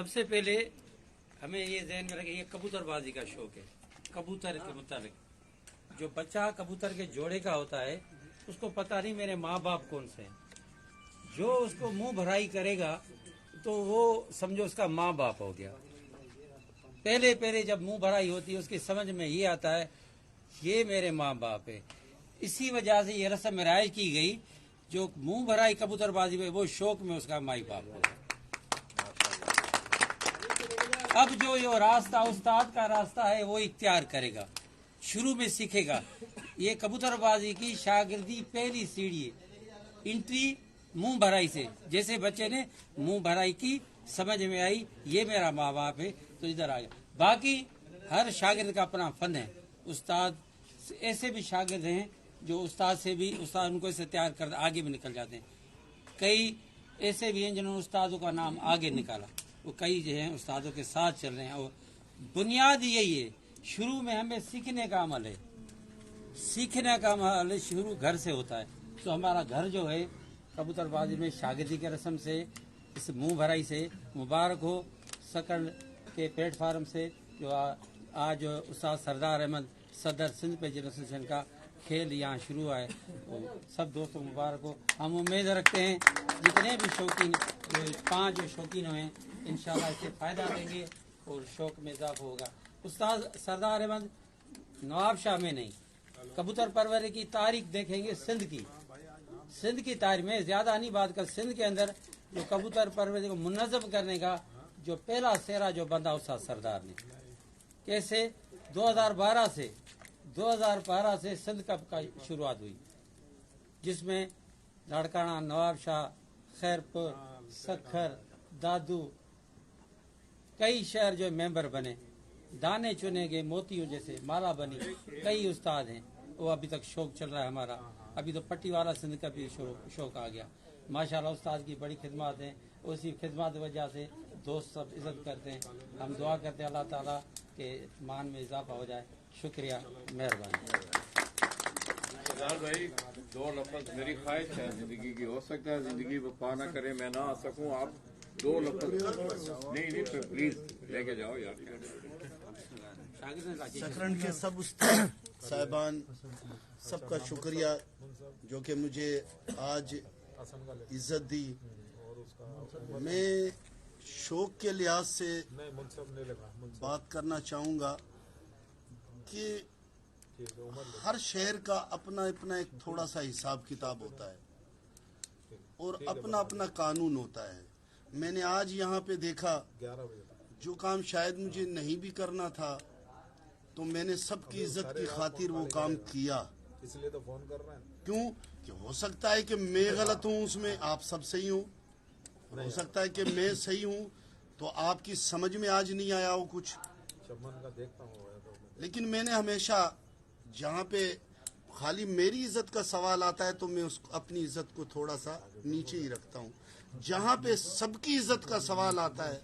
सबसे पहले हमें ये ध्यान में रखें, ये कबूतरबाजी का शौक है। कबूतर के मुताबिक जो बच्चा कबूतर के जोड़े का होता है उसको पता नहीं मेरे माँ बाप कौन से हैं। जो उसको मुंह भराई करेगा तो वो समझो उसका माँ बाप हो गया। पहले पहले जब मुंह भराई होती है उसकी समझ में ये आता है ये मेरे माँ बाप है। इसी वजह से ये रस्म राइज की गई, जो मुंह भराई कबूतरबाजी में वो शौक में उसका माई बाप होगा। अब जो रास्ता उस्ताद का रास्ता है वो इख्तियार करेगा, शुरू में सीखेगा। ये कबूतरबाजी की शागिर्दी पहली सीढ़ी है, एंट्री मुंह भराई से। जैसे बच्चे ने मुंह भराई की, समझ में आई ये मेरा माँ बाप है तो इधर आ गया। बाकी हर शागिर्द का अपना फन है। उस्ताद ऐसे भी शागिर्द हैं जो उस्ताद से भी, उस्ताद उनको ऐसे तैयार कर आगे भी निकल जाते हैं। कई ऐसे भी हैं जिन्होंने उस्तादों का नाम आगे निकाला, वो कई जो हैं उस्तादों के साथ चल रहे हैं। और बुनियाद यही है, शुरू में हमें सीखने का अमल है। सीखने का अमल शुरू घर से होता है। तो हमारा घर जो है कबूतरबाजी में शागिर्दी के रस्म से, इस मुंह भराई से मुबारक हो। सकल के प्लेटफार्म से जो आज उस्ताद सरदार अहमद सदर सिंध पेंजिंग एसोसिएशन का खेल यहाँ शुरू हुआ है, तो सब दोस्तों मुबारक हो। हम उम्मीद रखते हैं जितने भी शौकीन, जो 5 शौकीन हुए इंशाल्लाह इससे फ़ायदा लेंगे और शौक में इजाफा होगा। उस्ताद सरदार अहमद नवाब शाह में नहीं, कबूतर परवरी की तारीख देखेंगे सिंध की तारीख में, ज़्यादा नहीं बात कर, सिंध के अंदर जो कबूतर परवरी को मुनज़्ज़म करने का जो पहला सेहरा जो बंदा उस्ताद सरदार ने, कैसे 2012 से सिंध कप का शुरुआत हुई, जिसमें लाड़काना, नवाब शाह, खैरपुर, सखर, दादू, कई शहर जो मेंबर बने, दाने चुने गए, मोतियों जैसे माला बनी। कई उस्ताद हैं, वो अभी तक शौक चल रहा है हमारा। अभी तो पट्टी वाला सिंध का भी शौक आ गया। माशाल्लाह उस्ताद की बड़ी खिदमत है, उसी खिदमत वजह से दोस्त सब इज्जत करते हैं। हम दुआ करते हैं अल्लाह ताला के मान में इजाफा हो जाए। शुक्रिया, मेहरबानी। सरदार भाई, 2 लफ्ज़ मेरी ख्वाहिश है जिंदगी की, हो सकता है जिंदगी वफा ना करे, मैं ना आ सकूं, आप 2 लफ्ज़ नहीं प्लीज लेके जाओ यार। सकरन के सब उस्ताद साहिबान सबका शुक्रिया जो कि मुझे आज इज्जत दी। मैं शौक के लिहाज से बात करना चाहूँगा कि हर शहर का अपना अपना एक थोड़ा सा हिसाब किताब होता है और अपना अपना कानून होता है। मैंने आज यहाँ पे देखा जो काम शायद मुझे नहीं भी करना था, तो मैंने सबकी इज्जत की खातिर वो काम किया। इसलिए तो फोन कर रहे हैं। क्यों? कि हो सकता है कि मैं गलत हूँ, उसमें आप सब सही हो सकता है कि मैं सही हूँ तो आपकी समझ में आज नहीं आया हो कुछ। का देखता हूँ, लेकिन मैंने हमेशा जहाँ पे खाली मेरी इज्जत का सवाल आता है तो मैं अपनी इज्जत को थोड़ा सा नीचे ही रखता हूँ। जहाँ पे सबकी इज्जत का सवाल आता है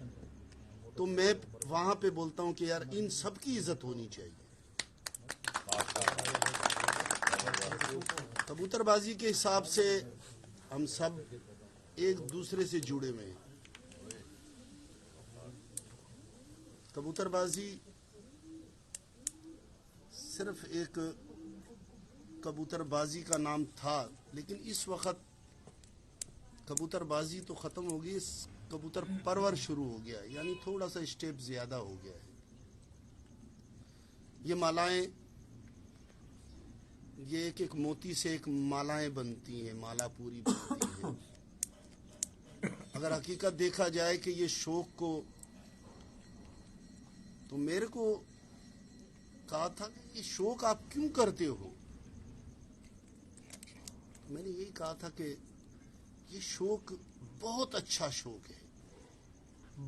तो मैं वहाँ पे बोलता हूँ कि यार इन सबकी इज्जत होनी चाहिए। कबूतरबाजी के हिसाब से हम सब एक दूसरे से जुड़े हुए हैं। कबूतरबाजी सिर्फ एक कबूतरबाजी का नाम था, लेकिन इस वक्त कबूतरबाजी तो ख़त्म हो गई, कबूतर परवर शुरू हो गया, यानी थोड़ा सा स्टेप ज़्यादा हो गया है। ये मालाएं, ये एक मोती से एक मालाएं बनती हैं, माला पूरी बनती है। अगर हकीकत देखा जाए कि ये शौक को, तो मेरे को कहा था कि ये शौक आप क्यों करते हो, तो मैंने यही कहा था कि ये शौक बहुत अच्छा शौक है,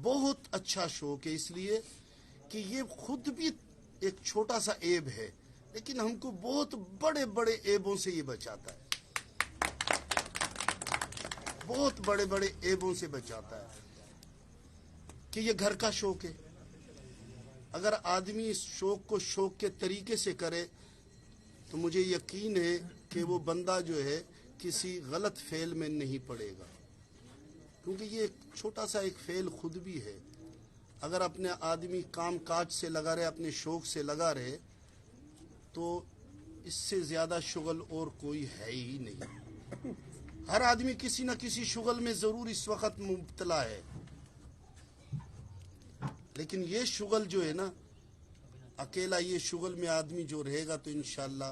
बहुत अच्छा शौक है, इसलिए कि ये खुद भी एक छोटा सा ऐब है, लेकिन हमको बहुत बड़े बड़े ऐबों से ये बचाता है, बहुत बड़े बड़े ऐबों से बचाता है। कि ये घर का शौक है, अगर आदमी इस शौक को शौक के तरीके से करे तो मुझे यकीन है कि वो बंदा जो है किसी गलत फेल में नहीं पड़ेगा, क्योंकि ये एक छोटा सा एक फेल खुद भी है। अगर अपने आदमी काम काज से लगा रहे, अपने शौक से लगा रहे, तो इससे ज्यादा शुगल और कोई है ही नहीं। हर आदमी किसी न किसी शुगल में जरूर इस वक्त मुब्तला है, लेकिन ये शुगल जो है ना, अकेला ये शुगल में आदमी जो रहेगा तो इंशाअल्लाह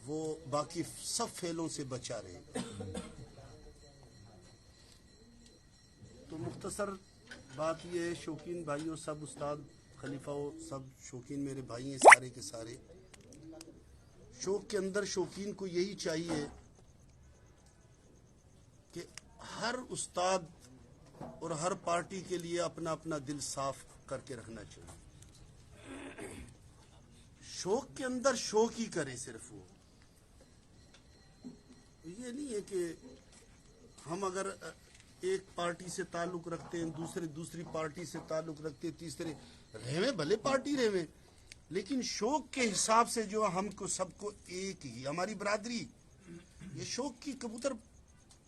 वो बाकी सब फेलों से बचा रहेगा। तो मुख्तसर बात ये है, शौकीन भाइयों, सब उस्ताद खलीफाओं, सब शौकीन मेरे भाई हैं सारे के सारे। शौक के अंदर शौकीन को यही चाहिए कि हर उस्ताद और हर पार्टी के लिए अपना अपना दिल साफ करके रखना चाहिए। शौक के अंदर शौक ही करे सिर्फ वो, ये नहीं है कि हम अगर एक पार्टी से ताल्लुक रखते हैं, दूसरी पार्टी से ताल्लुक रखते हैं, तीसरे रहेवे, भले पार्टी रहेवे, लेकिन शौक के हिसाब से जो हमको सबको एक ही, हमारी बरादरी, ये शौक की कबूतर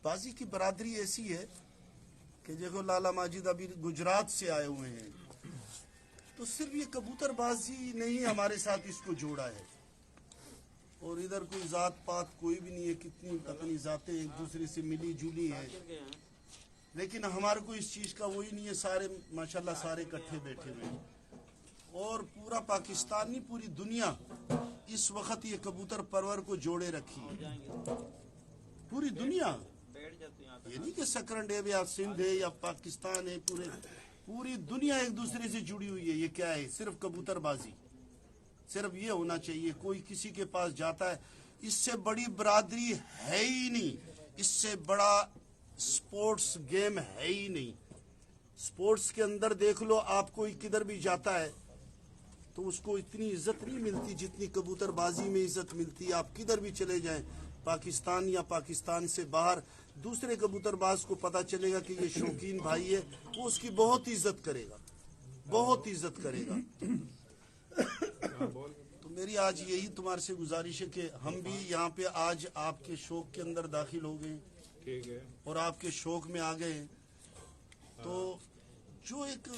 बाजी की बरादरी ऐसी है कि देखो लाला माजिद अभी गुजरात से आए हुए हैं, तो सिर्फ ये कबूतरबाजी नहीं हमारे साथ इसको जोड़ा है, और इधर कोई जात पात कोई भी नहीं है, कितनी अपनी जातें एक दूसरे से मिली जुली है, लेकिन हमारे को इस चीज का वही नहीं है, सारे माशाल्लाह सारे इकट्ठे बैठे हुए हैं। और पूरा पाकिस्तान नहीं, पूरी दुनिया इस वक्त ये कबूतर परवर को जोड़े रखी है, पूरी दुनिया। ये नहीं कि सकरन डे या सिंध है या पाकिस्तान है, पूरी दुनिया एक दूसरे से जुड़ी हुई है। ये क्या है? सिर्फ कबूतरबाजी, सिर्फ ये होना चाहिए। कोई किसी के पास जाता है, इससे बड़ी बरादरी है ही नहीं, इससे बड़ा स्पोर्ट्स गेम है ही नहीं। स्पोर्ट्स के अंदर देख लो, आप कोई किधर भी जाता है तो उसको इतनी इज्जत नहीं मिलती जितनी कबूतरबाजी में इज्जत मिलती है। आप किधर भी चले जाएं, पाकिस्तान या पाकिस्तान से बाहर, दूसरे कबूतरबाज को पता चलेगा कि ये शौकीन भाई है, वो उसकी बहुत इज्जत करेगा, बहुत इज्जत करेगा। तो मेरी आज यही तुम्हारे से गुजारिश है कि हम भी यहाँ पे आज आपके शौक के अंदर दाखिल हो गए, ठीक है, और आपके शौक में आ गए, तो जो एक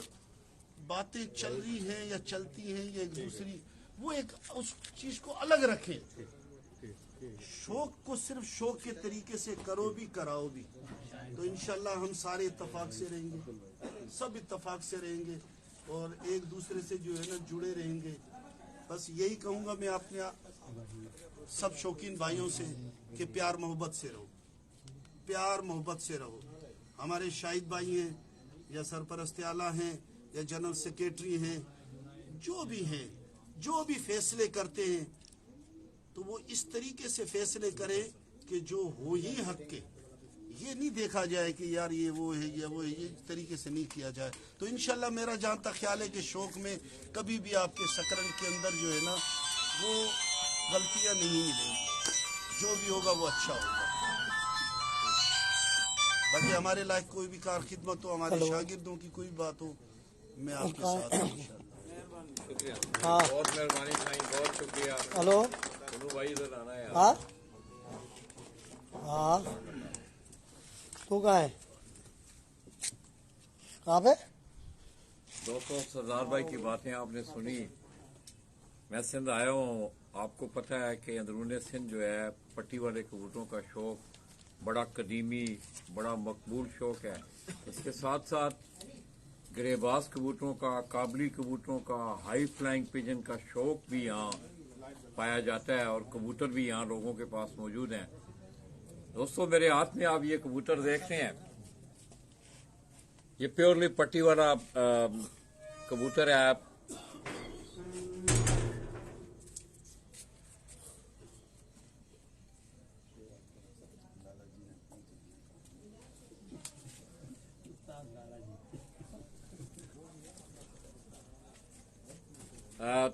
बातें चल रही हैं या चलती हैं या एक दूसरी, वो एक उस चीज को अलग रखें। शौक को सिर्फ शौक के तरीके से करो भी कराओ भी, तो इंशाल्लाह हम सारे इत्तेफाक से रहेंगे, सब इत्तेफाक से रहेंगे और एक दूसरे से जो है ना जुड़े रहेंगे। बस यही कहूंगा मैं अपने सब शौकीन भाइयों से कि प्यार मोहब्बत से रहो, प्यार मोहब्बत से रहो। हमारे शाहिद भाई हैं या सरपरस्त आला हैं या जनरल सेक्रेटरी हैं, जो भी हैं, जो भी फैसले करते हैं, तो वो इस तरीके से फैसले करें कि जो हो ही हक के, ये नहीं देखा जाए कि यार ये वो है या वो है, ये तरीके से नहीं किया जाए। तो इंशाल्लाह मेरा जहाँ तक ख्याल है कि शौक में कभी भी आपके सकरन के अंदर जो है ना वो गलतियाँ नहीं मिलेंगी, जो भी होगा वो अच्छा होगा। बाकी हमारे लायक कोई भी कार खिदमत हो, हमारे शागिर्दों की कोई बात हो, मैं आपके साथ हूं इंशाल्लाह। शुक्रिया, हाँ। बहुत मेहरबानी भाई, बहुत शुक्रिया। हेलो, बोलो भाई, इधर आना है यार। हाँ हाँ, तू कहाँ है? कहाँ पे? दोस्तों, सरदार भाई की बातें आपने सुनी। मैं सिंध आया हूँ, आपको पता है कि अंदरूनी सिंध जो है पट्टी वाले कबूतरों का शौक बड़ा कदीमी, बड़ा मकबूल शौक है। इसके साथ साथ ग्रेबाज कबूतरों का, काबली कबूतरों का, हाई फ्लाइंग पिजन का शौक भी यहाँ पाया जाता है और कबूतर भी यहाँ लोगों के पास मौजूद हैं। दोस्तों, मेरे हाथ में आप ये कबूतर देख रहे हैं, ये प्योरली पट्टी वाला कबूतर है। आप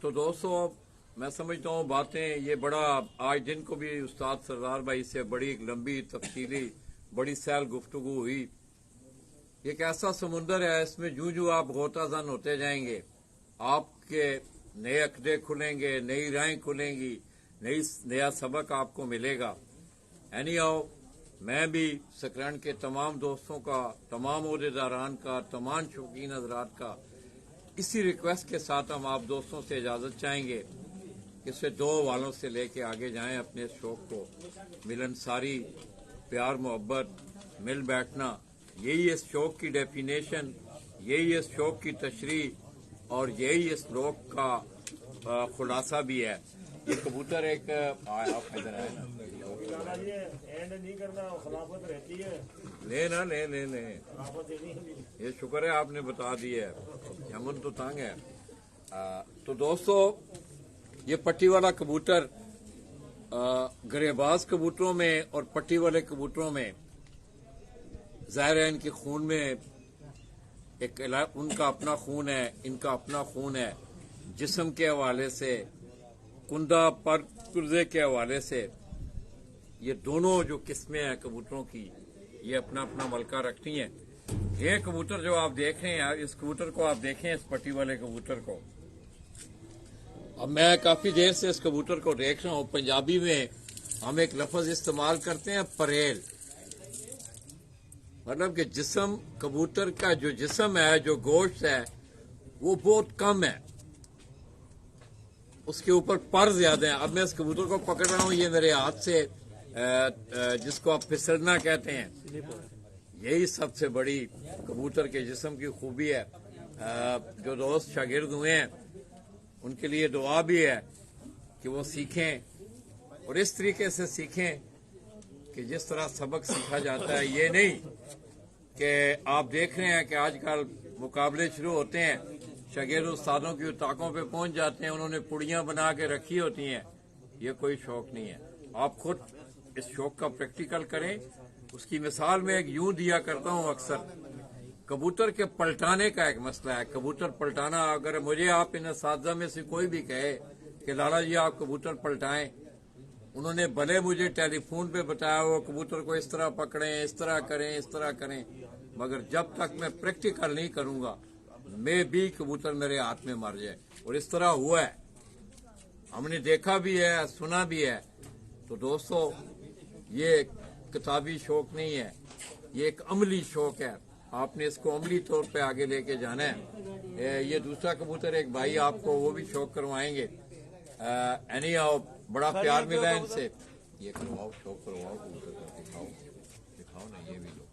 तो दोस्तों, मैं समझता हूँ बातें ये बड़ा, आज दिन को भी उस्ताद सरदार भाई से बड़ी एक लंबी तफसीली बड़ी सैल गुफ्तगू हुई। एक ऐसा समुंदर है, इसमें जूं जूं आप गोताजन होते जाएंगे, आपके नए अक़दे खुलेंगे, नई राहें खुलेंगी, नया सबक आपको मिलेगा। एनीहाउ, मैं भी सकरन के तमाम दोस्तों का, तमाम ओहदेदारान का, तमाम शौकीन हजरात का इसी रिक्वेस्ट के साथ हम आप दोस्तों से इजाजत चाहेंगे कि इसे 2 हवालों से लेके आगे जाएं अपने शौक को। मिलनसारी, प्यार मोहब्बत, मिल बैठना, यही इस शौक की डेफिनेशन, यही इस शौक की तशरीह और यही इस लोक का खुलासा भी है। ये कबूतर एक आप इधर आए ना, एंड नहीं करना, खिलाफत रहती है। ले ये शुक्र है आपने बता दिया है, यमन तो तंग है। तो दोस्तों, ये पट्टी वाला कबूतर गरेबाज कबूतरों में और पट्टी वाले कबूतरों में जाहिर है इनके खून में उनका अपना खून है, इनका अपना खून है। जिस्म के हवाले से, कुंदा पर पुर्जे के हवाले से, ये दोनों जो किस्में हैं कबूतरों की, ये अपना अपना मलका रखती हैं। ये कबूतर जो आप देख रहे हैं, इस कबूतर को आप देखें, इस पट्टी वाले कबूतर को। अब मैं काफी देर से इस कबूतर को देख रहा हूं। पंजाबी में हम एक लफ्ज इस्तेमाल करते हैं, परेल, मतलब कि जिस्म, कबूतर का जो जिस्म है, जो गोश्त है, वो बहुत कम है, उसके ऊपर पर ज्यादा है। अब मैं इस कबूतर को पकड़ रहा हूं, ये मेरे हाथ से जिसको आप फिसलना कहते हैं, यही सबसे बड़ी कबूतर के जिस्म की खूबी है। जो दोस्त शागिर्द हुए हैं उनके लिए दुआ भी है कि वो सीखें और इस तरीके से सीखें कि जिस तरह सबक सीखा जाता है। ये नहीं कि आप देख रहे हैं कि आजकल मुकाबले शुरू होते हैं, शागिर्द उस्तादों की ताकों पे पहुंच जाते हैं, उन्होंने पुड़ियां बना के रखी होती हैं। ये कोई शौक नहीं है। आप खुद इस शौक का प्रैक्टिकल करें। उसकी मिसाल मैं एक यूं दिया करता हूं अक्सर, कबूतर के पलटाने का एक मसला है। कबूतर पलटाना, अगर मुझे आप इन असातिज़ा में से कोई भी कहे कि लाला जी आप कबूतर पलटाएं, उन्होंने भले मुझे टेलीफोन पे बताया वो कबूतर को इस तरह पकड़ें, इस तरह करें, इस तरह करें, मगर जब तक मैं प्रैक्टिकल नहीं करूंगा, मैं भी कबूतर मेरे हाथ में मर जाए। और इस तरह हुआ है, हमने देखा भी है, सुना भी है। तो दोस्तों, ये किताबी शौक नहीं है, ये एक अमली शौक है। आपने इसको अमली तौर पे आगे लेके जाना है। ये दूसरा कबूतर एक भाई आपको वो भी शौक करवाएंगे। एनी आओ, बड़ा प्यार मिला है इनसे। ये करवाओ, शौक करवाओ, कबूतर का दिखाओ, दिखाओ ना, ये भी लो।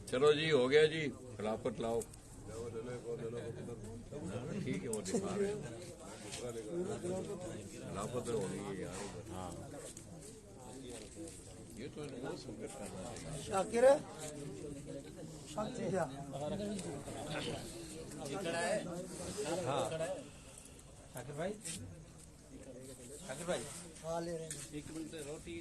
चलो जी, हो गया जी, खिलाफत लाओ। ठीक है, वो दिखा रहे हैं, खिलाफत हो गई है यार। हाँ, ये तो इनको सुनकर करना चाहिए। शाकिर है, शाकिर क्या? हाँ शाकिर भाई, शाकिर भाई खा ले रहे हैं। एक मिनट रोटी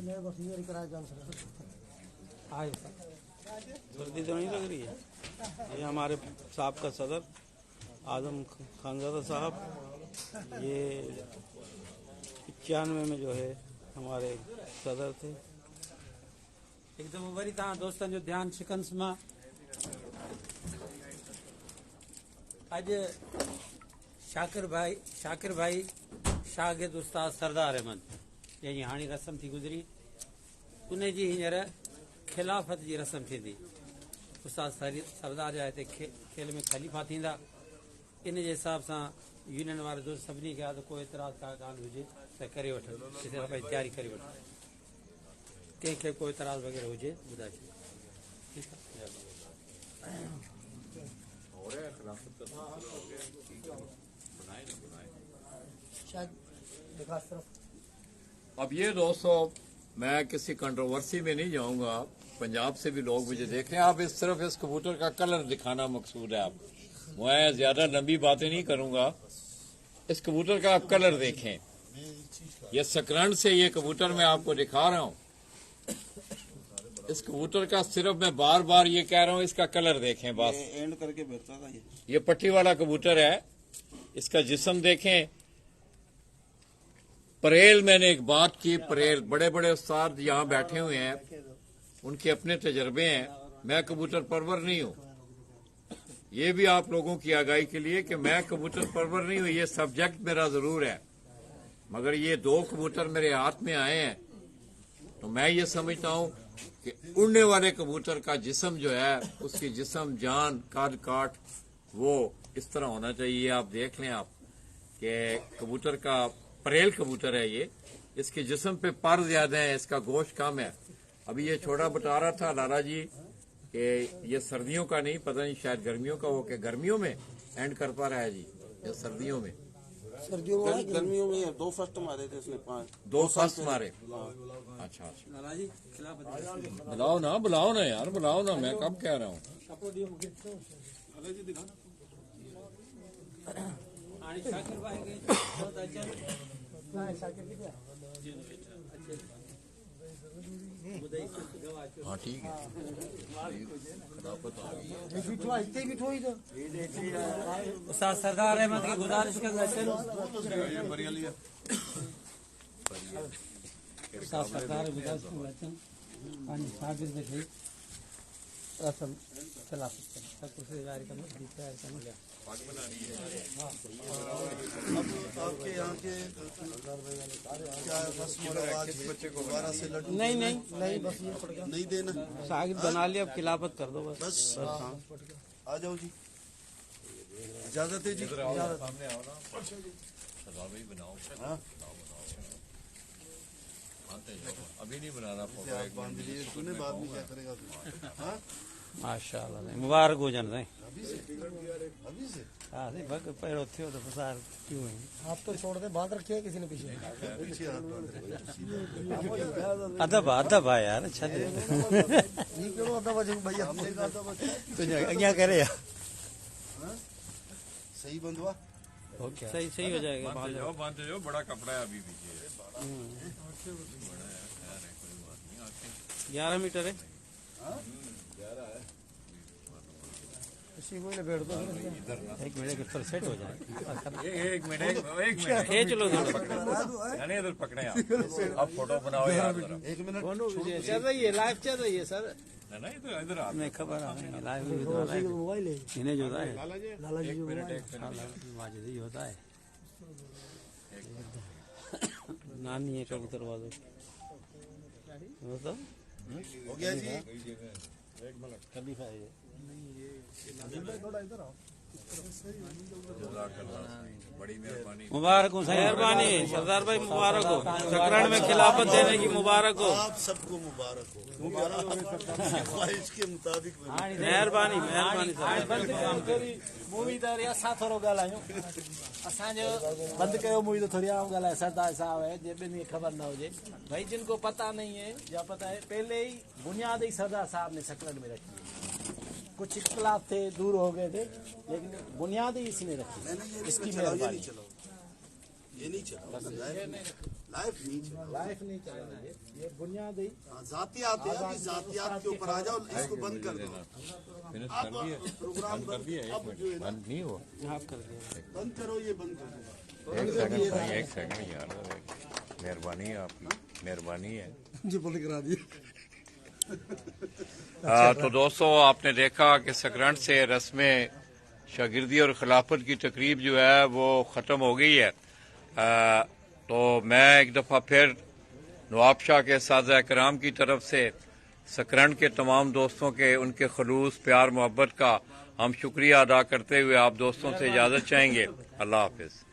नहीं, बस ये कराया जान आए। सर्दी तो नहीं लग रही है। ये हमारे साहब का सदर आजम खानजादा साहब, ये 91 में जो है हमारे सदर थे। एकदम वरी तव्हां दोस्तनि जो ध्यानु शिकन्स मां अॼु शाकिर भाई शागिर्द उस्ताद सरदार अहमद, जंहिंजी हाणे रस्म थी गुज़री, उन जी हींअर खिलाफ़त जी रस्म थींदी। उस्ताद सरदार जा हिते खेल में ख़लीफ़ा थींदा। इन जे हिसाब सां यूनियन वारे दोस्त सभिनी खे आहे त कोई एतिराज़ का ॻाल्हि हुजे त करे वठो, भाई तयारी करे वठो, कंहिंखे कोई एतिराज़ वग़ैरह हुजे ॿुधाए छॾियो। ठीकु आहे। हो रहा है, खिलाफत का सिलसिला हो गया। ठीक है, बनाए ना बनाए। शायद देखा तरफ। अब ये दोस्तों, मैं किसी कंट्रोवर्सी में नहीं जाऊंगा। पंजाब से भी लोग मुझे देख रहे हैं। आप इस तरफ इस कबूतर का कलर दिखाना मकसूद है। आप, मैं ज्यादा लंबी बातें नहीं करूंगा। इस कबूतर का आप कलर देखें। ये सकरंड से ये कबूतर मैं आपको दिखा रहा हूं। इस कबूतर का सिर्फ मैं बार बार ये कह रहा हूं, इसका कलर देखें बस। एंड करके बैठता था ये पट्टी वाला कबूतर है, इसका जिस्म देखें। परेल, मैंने एक बात की, परेल बड़े बड़े उस्ताद यहाँ बैठे हुए हैं, उनके अपने तजर्बे हैं। मैं कबूतर परवर नहीं हूँ। ये भी आप लोगों की आगाही के लिए कि मैं कबूतर परवर नहीं हूँ। ये सब्जेक्ट मेरा जरूर है। मगर ये 2 कबूतर मेरे हाथ में आए हैं तो मैं ये समझता हूँ कि उड़ने वाले कबूतर का जिस्म जो है, उसकी जिस्म, जान, काट काट वो इस तरह होना चाहिए। आप देख लें आप कि कबूतर का परेल कबूतर है ये, इसके जिस्म पे पर ज्यादा है, इसका गोश्त कम है। अभी ये छोटा बता रहा था लाला जी कि ये सर्दियों का नहीं, पता नहीं शायद गर्मियों का हो, कि गर्मियों में एंड कर पा रहा है जी या सर्दियों में? सर्दियों में गर्मियों में 2 फर्स्ट मारे थे उसने 2 फर्स्ट मारे। अच्छा अच्छा, बुलाओ ना यार, बुलाओ ना, मैं कब कह रहा हूँ। हाँ ठीक है, खिलाफत आ गई है। उस्ताद सरदार अहमद की गुजारिश के उस्ताद सरदार गुजारिश के वचन पानी शागिर्द थे रसम खिलाफत सब कुछ जारी करना, तैयार करना। अब आपके यहाँ के क्या रस्म और रिवाज दोबारा से लड्डू? नहीं बस ये पड़ गया। नहीं देना, शागिद बना लिया, अब खिलाफत कर दो बस। बस आ जाओ जी, इजाजत है जी। सामने आओ ना, बनाओ। हाँ? अभी नहीं बनाना, आप बांध लिए तूने, बाद में क्या करेगा? हाँ? माशाअल्लाह, मुबारक हो जान रहे। अभी से हाँ नहीं बग पैरो थियो तो फसार क्यों है? आप तो छोड़ दे, बांध रखे है किसी ने पीछे। पीछे हाथ बांध रहे। अदब है यार, अच्छा ये क्यों आता बजे भैया? हमने कहा था बच्चे तो क्या करे यार? सही बंधवा, सही हो जाएगा। बांधते जाओ, बड़ा कपड़ा है अभी भी। 11 मीटर है। इसी को ले बैठ दो। 1 मिनट के ऊपर सेट हो जाए। एक मिनट खींच लो यानी इधर पकड़े आप, अब फोटो बनाओ यार। 1 मिनट चल रही है, लाइव चल रही है सर। नहीं तो इधर आप, नहीं खबर है, लाइव भी होता है। मोबाइल है इन्हें जो होता है लाला जी मोबाइल वाजिद ही होता है। नानी है कबूतर बाजू तो हो गया जी। बड़ी मेहरबानी। मुबारक हो, मेहरबानी सरदार भाई, मुबारक हो। सकरण में खिलाफत देने की मुबारक हो। आप सबको मुबारक हो, ख्वाहिश के मुताबिक। मेहरबानी मूवी त असां थोरो ॻाल्हायूं। असांजो बंदि कयो मूवी त थोरी आऊं ॻाल्हाए। सरदार साहब है, जे ॿिनि खे ख़बर न हुजे, भाई जिनको पता नहीं है या पता है, पहले ही बुनियाद ही सरदार साहब ने सकरन में रखी। कुछ इख्तलाफ थे, दूर हो गए थे, लेकिन बुनियाद ही इसने रखी। इसकी मेहरबानी। ये नहीं चला, लाइफ नहीं चला, ये बुनियाद ही। जातियात है, अभी जातियात के ऊपर आ जाओ, इसको बंद कर दो। आप प्रोग्राम अब जो है ना, बंद नहीं हुआ, आप कर दिया। बंद करो, ये बंद कर दो। एक सेकंड यार, मेहरबानी है आपकी, मेहरबानी है जी, बंद करा दिए। तो दोस्तों, आपने देखा कि सकरंट से रस्म शागिर्दी और खिलाफत की तकरीब जो है वो ख़त्म हो गई है। तो मैं एक दफ़ा फिर नवाब शाह के साज़ा कराम की तरफ से सकरंट के तमाम दोस्तों के, उनके खलूस प्यार मोहब्बत का हम शुक्रिया अदा करते हुए आप दोस्तों से इजाज़त चाहेंगे। अल्लाह हाफिज़।